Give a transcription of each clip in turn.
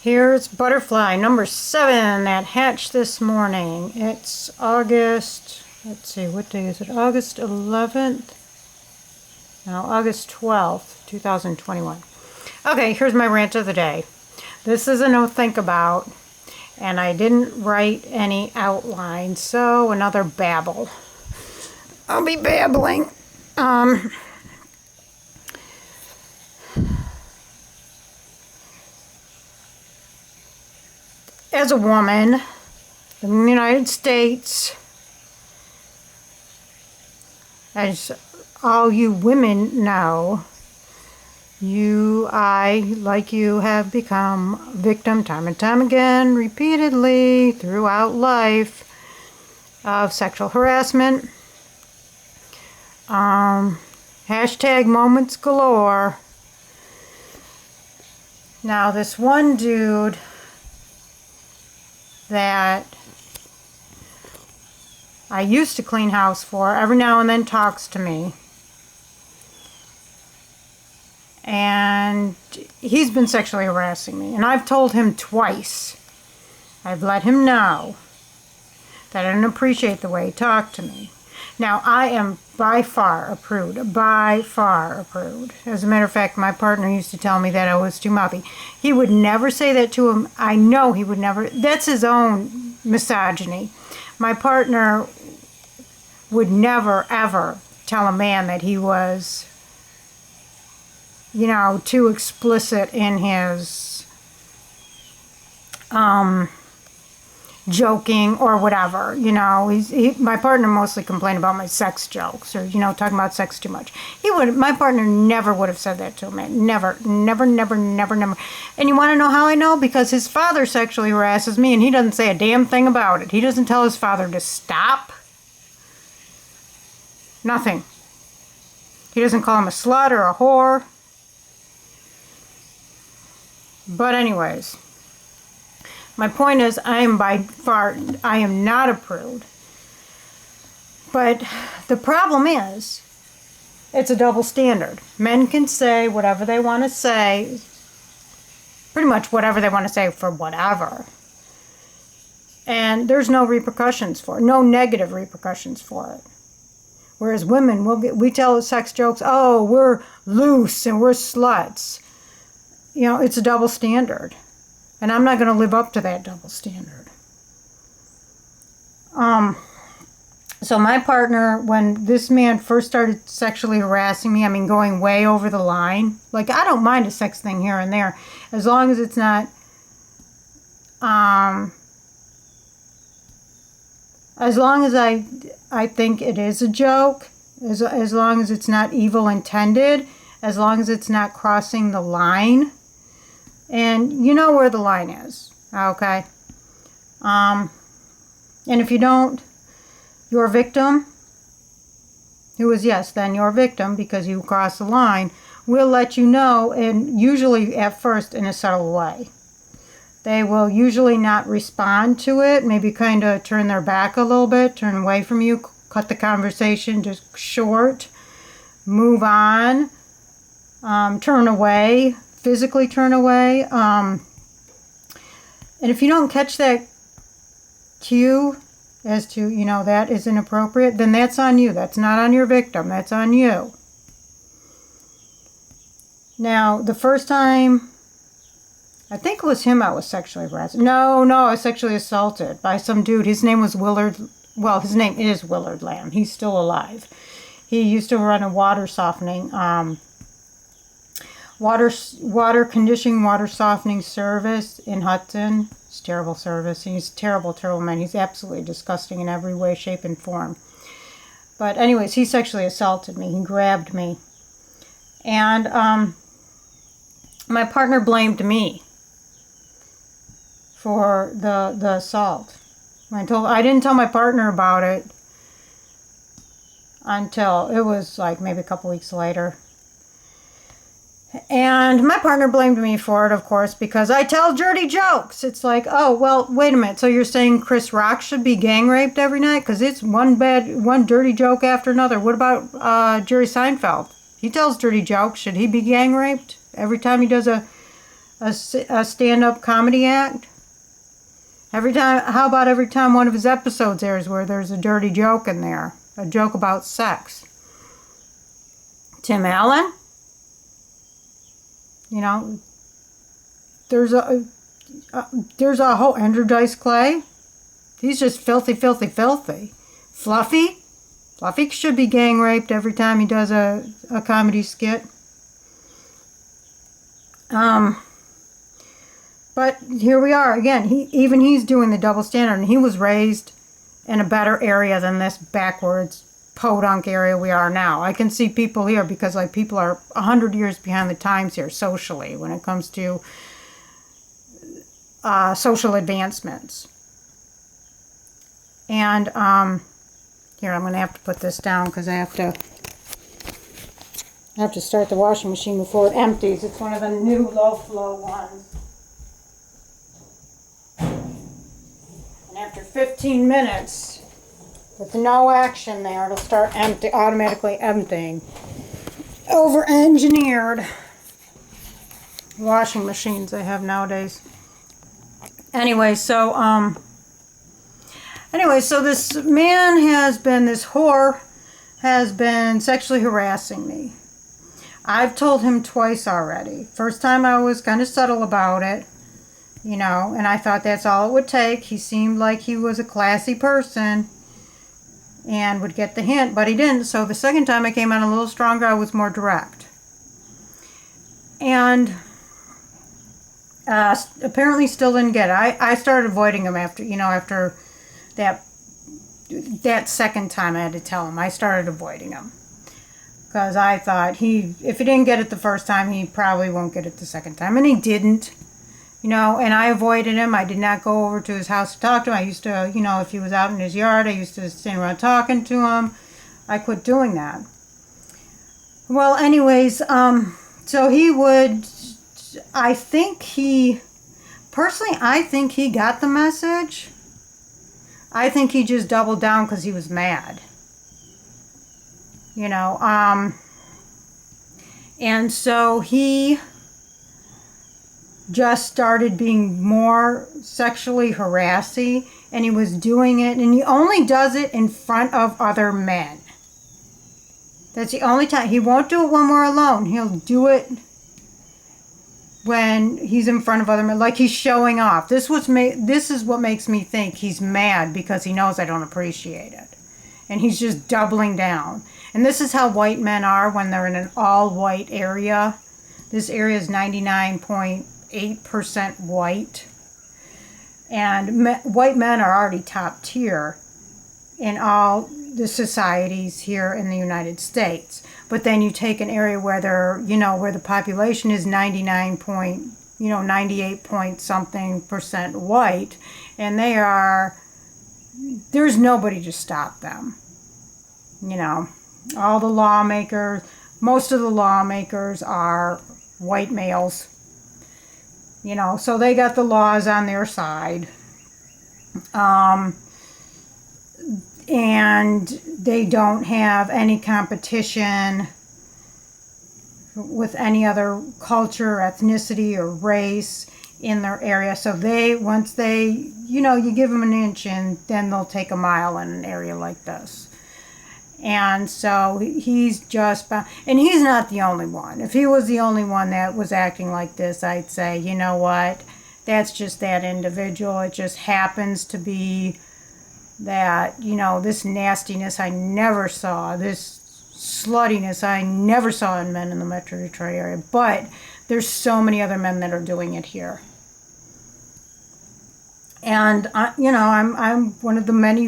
Here's butterfly number 7 that hatched this morning. It's August, let's see, what day is it? August 11th? No, August 12th, 2021. Okay, here's my rant of the day. This is a no think about, and I didn't write any outline, so another babble. I'll be babbling. As a woman in the United States, as all you women know, like you have become victim time and time again, repeatedly throughout life, of sexual harassment. Hashtag moments galore. Now this one dude that I used to clean house for every now and then talks to me, and he's been sexually harassing me, and I've told him twice. I've let him know that I don't appreciate the way he talked to me. Now, I am by far a prude. By far a prude. As a matter of fact, my partner used to tell me that I was too mouthy. He would never say that to him. I know he would never. That's his own misogyny. My partner would never, ever tell a man that he was, too explicit in his joking or whatever. My partner mostly complained about my sex jokes or, talking about sex too much. My partner never would have said that to a man. Never, never, never, never, never. And you want to know how I know? Because his father sexually harasses me and he doesn't say a damn thing about it. He doesn't tell his father to stop. Nothing. He doesn't call him a slut or a whore. But anyways, my point is, I am not a prude. But the problem is, it's a double standard. Men can say whatever they want to say, pretty much whatever they want to say for whatever. And there's no repercussions for it, no negative repercussions for it. Whereas women, we tell sex jokes, oh, we're loose and we're sluts. It's a double standard. And I'm not going to live up to that double standard. So my partner, when this man first started sexually harassing me, going way over the line. Like, I don't mind a sex thing here and there, as long as it's not, as long as I think it is a joke, as long as it's not evil intended, as long as it's not crossing the line. And you know where the line is, okay? And if you don't, your victim, who is, yes, then your victim, because you crossed the line, will let you know, and usually at first in a subtle way. They will usually not respond to it, maybe kind of turn their back a little bit, turn away from you, cut the conversation just short, move on, turn away, physically turn away. And if you don't catch that cue as to, that is inappropriate, then that's on you. That's not on your victim. That's on you. Now, the first time, I think it was him I was sexually harassed. No, I was sexually assaulted by some dude. His name was Willard. Well, his name is Willard Lamb. He's still alive. He used to run a water softening, water conditioning, water softening service in Hudson. It's a terrible service. He's a terrible, terrible man. He's absolutely disgusting in every way, shape, and form. But anyways, he sexually assaulted me. He grabbed me. And my partner blamed me for the assault. I didn't tell my partner about it until it was like maybe a couple weeks later. And my partner blamed me for it, of course, because I tell dirty jokes. It's like, oh, well, wait a minute. So you're saying Chris Rock should be gang raped every night? Because it's one dirty joke after another. What about Jerry Seinfeld? He tells dirty jokes. Should he be gang raped every time he does a a stand-up comedy act? How about every time one of his episodes airs where there's a dirty joke in there? A joke about sex. Tim Allen? You know, there's a whole Andrew Dice Clay. He's just filthy, filthy, filthy. Fluffy? Fluffy should be gang raped every time he does a comedy skit. But here we are again. Even he's doing the double standard, and he was raised in a better area than this backwards podunk area we are now. I can see people here because like people are 100 years behind the times here socially when it comes to social advancements. And here, I'm going to have to put this down because I have to start the washing machine before it empties. It's one of the new low flow ones. And after 15 minutes, with no action there, it'll start automatically emptying. Over-engineered washing machines I have nowadays. Anyway, so this man this whore has been sexually harassing me. I've told him twice already. First time I was kind of subtle about it, you know, and I thought that's all it would take. He seemed like he was a classy person and would get the hint, but he didn't. So the second time I came on a little stronger, I was more direct. And apparently still didn't get it. I started avoiding him after that second time I had to tell him. I started avoiding him. Because I thought if he didn't get it the first time, he probably won't get it the second time. And he didn't. You know, and I avoided him. I did not go over to his house to talk to him. I used to, you know, if he was out in his yard, I used to stand around talking to him. I quit doing that. Well, anyways, so he would, I think he got the message. I think he just doubled down because he was mad. You know, and so he just started being more sexually harassing, and he was doing it, and he only does it in front of other men. That's the only time. He won't do it when we're alone. He'll do it when he's in front of other men, like he's showing off. This is what makes me think he's mad because he knows I don't appreciate it. And he's just doubling down. And this is how white men are when they're in an all-white area. This area is 99.8% white. And white men are already top tier in all the societies here in the United States. But then you take an area where where the population is 98 point something percent white, and there's nobody to stop them. You know, all the lawmakers, most of the lawmakers are white males. You know, so they got the laws on their side. And they don't have any competition with any other culture, ethnicity, or race in their area. So once they, you give them an inch and then they'll take a mile in an area like this. And so he's just, and he's not the only one. If he was the only one that was acting like this, I'd say, you know what, that's just that individual. It just happens to be that, this nastiness I never saw, this sluttiness I never saw in men in the Metro Detroit area. But there's so many other men that are doing it here. And, I'm one of the many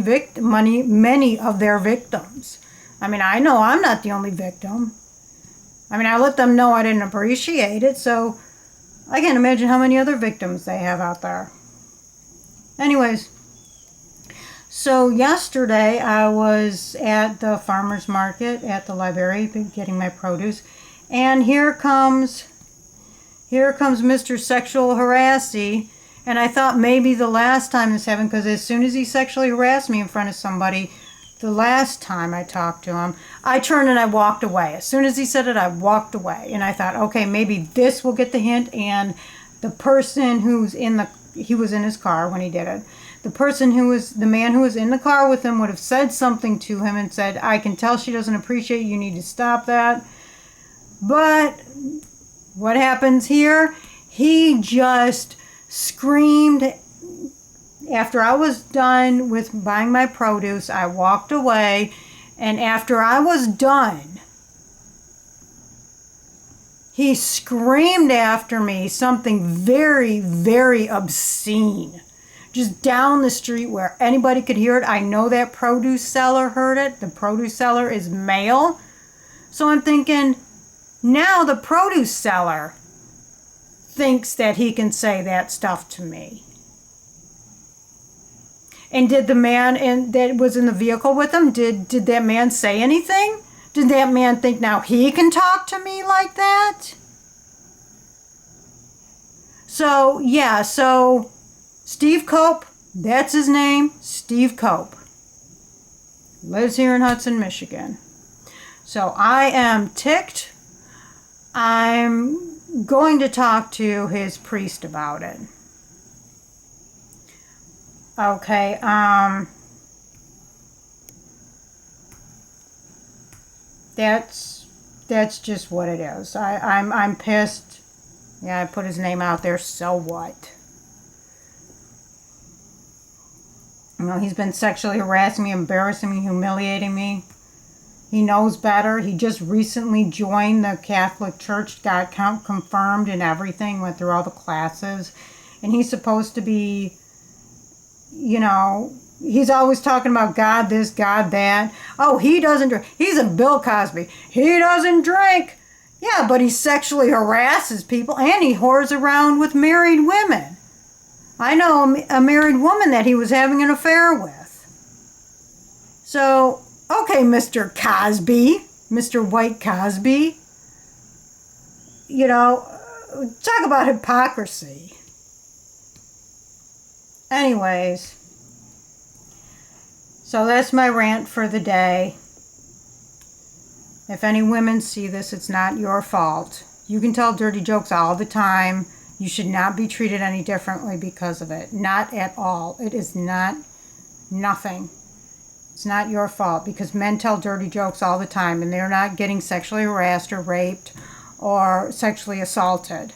of their victims. I mean, I know I'm not the only victim. I mean, I let them know I didn't appreciate it, so I can't imagine how many other victims they have out there. Anyways, so yesterday I was at the farmer's market at the library getting my produce, and here comes Mr. Sexual Harassy. And I thought maybe the last time this happened, because as soon as he sexually harassed me in front of somebody, the last time I talked to him, I turned and I walked away. As soon as he said it, I walked away. And I thought, okay, maybe this will get the hint, and the person he was in his car when he did it. The man who was in the car with him would have said something to him and said, I can tell she doesn't appreciate you, you need to stop that. But what happens here? He just screamed. After I was done with buying my produce, I walked away, and after I was done, he screamed after me something very, very obscene. Just down the street where anybody could hear it. I know that produce seller heard it. The produce seller is male. So I'm thinking, now the produce seller thinks that he can say that stuff to me. And did the man that was in the vehicle with him, did that man say anything? Did that man think now he can talk to me like that? So, yeah, so Steve Cope, that's his name, Steve Cope. Lives here in Hudson, Michigan. So I am ticked. I'm going to talk to his priest about it. Okay, that's just what it is. I'm pissed. Yeah, I put his name out there, so what? You know, he's been sexually harassing me, embarrassing me, humiliating me. He knows better. He just recently joined the Catholic Church, got confirmed and everything, went through all the classes. And he's supposed to be, you know, he's always talking about God this, God that. Oh, he doesn't drink. He's a Bill Cosby. He doesn't drink. Yeah, but he sexually harasses people and he whores around with married women. I know a married woman that he was having an affair with. So, okay, Mr. Cosby, Mr. White Cosby, you know, talk about hypocrisy. Anyways, so that's my rant for the day. If any women see this, it's not your fault. You can tell dirty jokes all the time. You should not be treated any differently because of it. Not at all. It is not nothing. It's not your fault because men tell dirty jokes all the time and they're not getting sexually harassed or raped or sexually assaulted.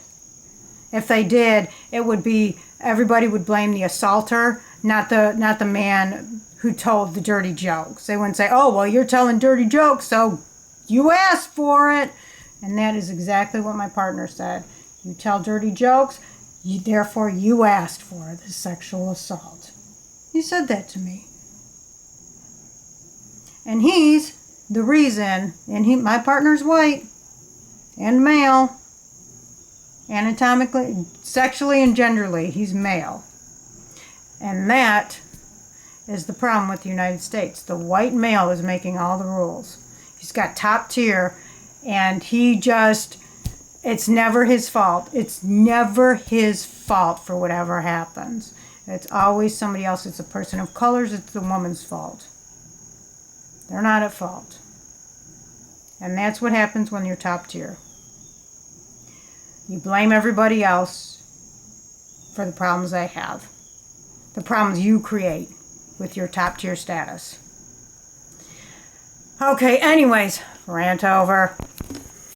If they did, it would be, everybody would blame the assaulter, not the man who told the dirty jokes. They wouldn't say, oh, well, you're telling dirty jokes, so you asked for it. And that is exactly what my partner said. You tell dirty jokes, therefore you asked for the sexual assault. He said that to me. And he's the reason, and my partner's white and male, anatomically, sexually and genderly, he's male. And that is the problem with the United States. The white male is making all the rules. He's got top tier, and it's never his fault. It's never his fault for whatever happens. It's always somebody else. It's a person of colors. It's the woman's fault. They're not at fault. And that's what happens when you're top tier. You blame everybody else for the problems they have. The problems you create with your top tier status. Okay, anyways, rant over.